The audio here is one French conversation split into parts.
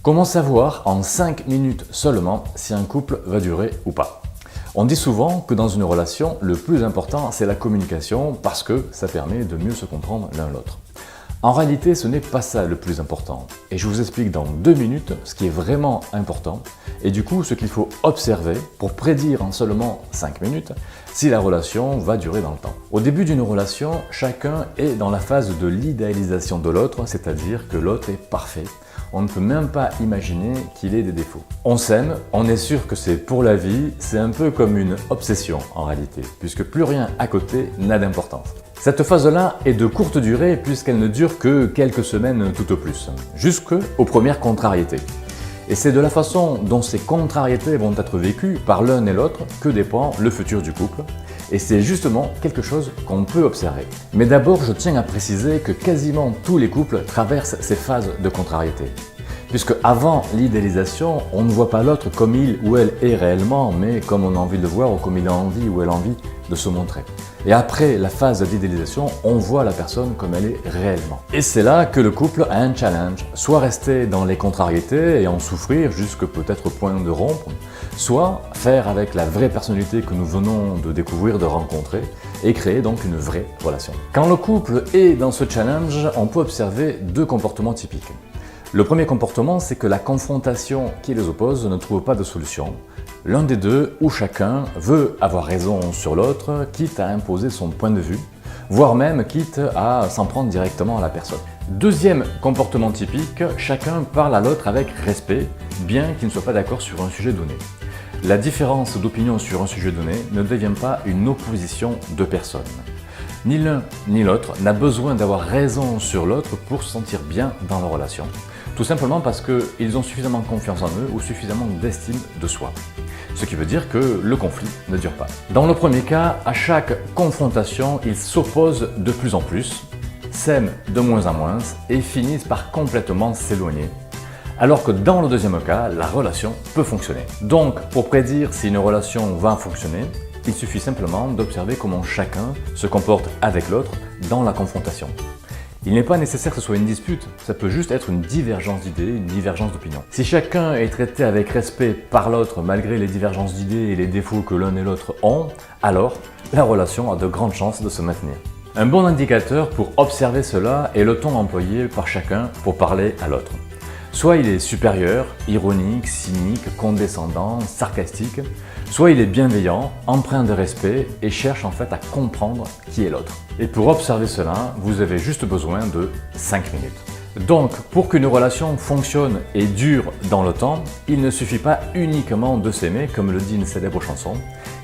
Comment savoir en 5 minutes seulement si un couple va durer ou pas? On dit souvent que dans une relation, le plus important c'est la communication parce que ça permet de mieux se comprendre l'un l'autre. En réalité, ce n'est pas ça le plus important. Et je vous explique dans 2 minutes ce qui est vraiment important et du coup ce qu'il faut observer pour prédire en seulement 5 minutes si la relation va durer dans le temps. Au début d'une relation, chacun est dans la phase de l'idéalisation de l'autre, c'est-à-dire que l'autre est parfait. On ne peut même pas imaginer qu'il ait des défauts. On s'aime, on est sûr que c'est pour la vie, c'est un peu comme une obsession en réalité, puisque plus rien à côté n'a d'importance. Cette phase-là est de courte durée puisqu'elle ne dure que quelques semaines tout au plus, jusqu'aux premières contrariétés. Et c'est de la façon dont ces contrariétés vont être vécues par l'un et l'autre que dépend le futur du couple. Et c'est justement quelque chose qu'on peut observer. Mais d'abord, je tiens à préciser que quasiment tous les couples traversent ces phases de contrariété. Puisque avant l'idéalisation, on ne voit pas l'autre comme il ou elle est réellement, mais comme on a envie de le voir ou comme il a envie ou elle a envie de se montrer. Et après la phase d'idéalisation, on voit la personne comme elle est réellement. Et c'est là que le couple a un challenge, soit rester dans les contrariétés et en souffrir jusque peut-être au point de rompre, soit faire avec la vraie personnalité que nous venons de découvrir, de rencontrer, et créer donc une vraie relation. Quand le couple est dans ce challenge, on peut observer 2 comportements typiques. Le premier comportement, c'est que la confrontation qui les oppose ne trouve pas de solution. L'un des deux, ou chacun, veut avoir raison sur l'autre, quitte à imposer son point de vue, voire même quitte à s'en prendre directement à la personne. Deuxième comportement typique, chacun parle à l'autre avec respect, bien qu'il ne soit pas d'accord sur un sujet donné. La différence d'opinion sur un sujet donné ne devient pas une opposition de personnes. Ni l'un ni l'autre n'a besoin d'avoir raison sur l'autre pour se sentir bien dans leur relation. Tout simplement parce qu'ils ont suffisamment confiance en eux ou suffisamment d'estime de soi. Ce qui veut dire que le conflit ne dure pas. Dans le premier cas, à chaque confrontation, ils s'opposent de plus en plus, s'aiment de moins en moins et finissent par complètement s'éloigner. Alors que dans le deuxième cas, la relation peut fonctionner. Donc, pour prédire si une relation va fonctionner, il suffit simplement d'observer comment chacun se comporte avec l'autre dans la confrontation. Il n'est pas nécessaire que ce soit une dispute, ça peut juste être une divergence d'idées, une divergence d'opinion. Si chacun est traité avec respect par l'autre malgré les divergences d'idées et les défauts que l'un et l'autre ont, alors la relation a de grandes chances de se maintenir. Un bon indicateur pour observer cela est le ton employé par chacun pour parler à l'autre. Soit il est supérieur, ironique, cynique, condescendant, sarcastique, soit il est bienveillant, empreint de respect et cherche en fait à comprendre qui est l'autre. Et pour observer cela, vous avez juste besoin de 5 minutes. Donc, pour qu'une relation fonctionne et dure dans le temps, il ne suffit pas uniquement de s'aimer, comme le dit une célèbre chanson,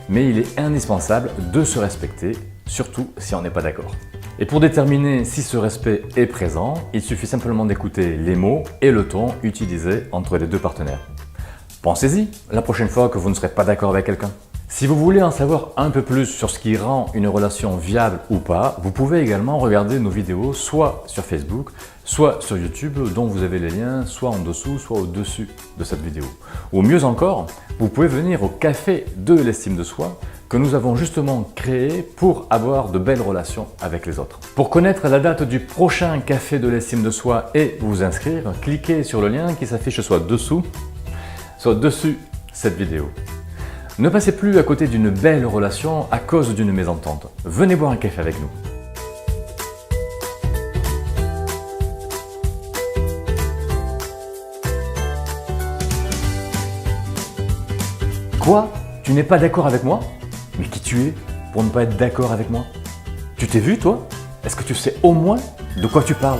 mais il est indispensable de se respecter, surtout si on n'est pas d'accord. Et pour déterminer si ce respect est présent, il suffit simplement d'écouter les mots et le ton utilisés entre les 2 partenaires. Pensez-y la prochaine fois que vous ne serez pas d'accord avec quelqu'un. Si vous voulez en savoir un peu plus sur ce qui rend une relation viable ou pas, vous pouvez également regarder nos vidéos soit sur Facebook, soit sur YouTube, dont vous avez les liens soit en dessous, soit au-dessus de cette vidéo. Ou mieux encore, vous pouvez venir au café de l'estime de soi que nous avons justement créé pour avoir de belles relations avec les autres. Pour connaître la date du prochain café de l'estime de soi et vous inscrire, cliquez sur le lien qui s'affiche soit dessous, soit dessus cette vidéo. Ne passez plus à côté d'une belle relation à cause d'une mésentente. Venez boire un café avec nous. Quoi? Tu n'es pas d'accord avec moi? Mais qui tu es pour ne pas être d'accord avec moi? Tu t'es vu toi? Est-ce que tu sais au moins de quoi tu parles?